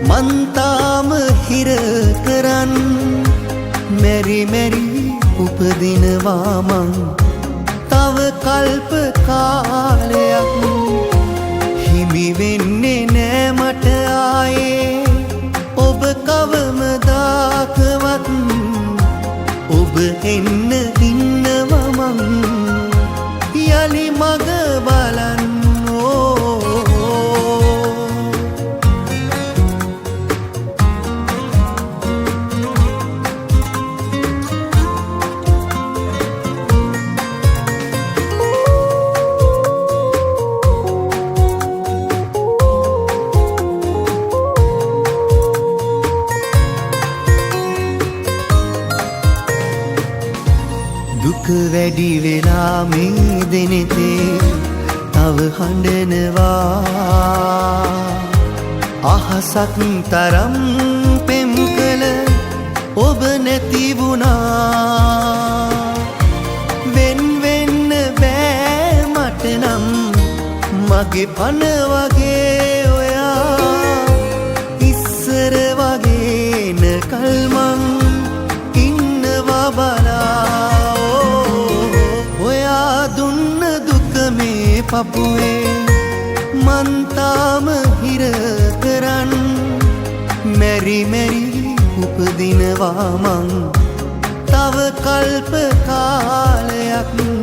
මන්තාම හිර කරන් මෙරි මෙරි උපදිනවා මං තව කල්ප කාලයක් හිමි වෙන්නේ නෑ මට ආයේ ඔබ කවමදාකවත් ඔබ එන්න ඉන්නවා මං යලි මග බලන්න දුක වැඩි වෙලා මේ දෙනෙතේ තව හඬනවා අහසක් තරම් පෙම් කළ ඔබ නැති වුණා වෙන් වෙන්න බෑ මට නම් මගේ පන වගේ ඔයා ඉස්සර වගේ නකල් මං ඉන්නවා බලා පපුවේ මන්තාම හිර කරන් මෙරි මෙරි උපදිනවා මං තව කල්ප කාලයක්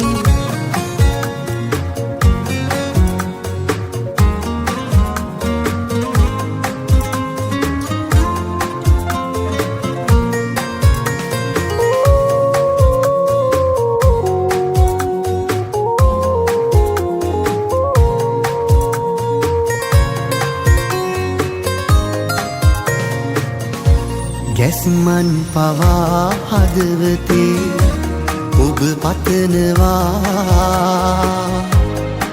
ගැස්මන් පවා හදවතේ ඔබ පතනවා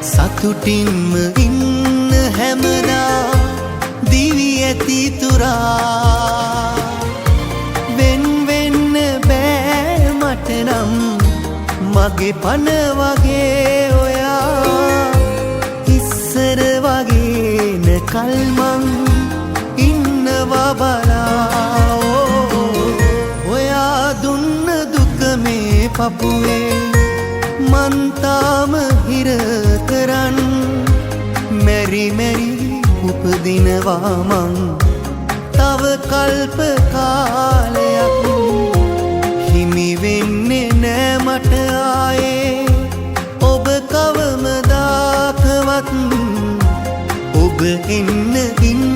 සතුටින්ම ඉන්න හැමදා දිවි ඇති තුරා වෙන් වෙන්න බෑ මට නම් මගේ පන වගේ ඔයා ඉස්සර වගේ නකල් මං ඉන්නවා බලා පපුවේ මන්තාම හිර කරන් මෙරි මෙරි උපදිනවා මං තව කල්ප කාලයක් හිමි වෙන්නේ නෑ මට ආයේ ඔබ කවමදාකවත් ඔබ එන්න ඉන්න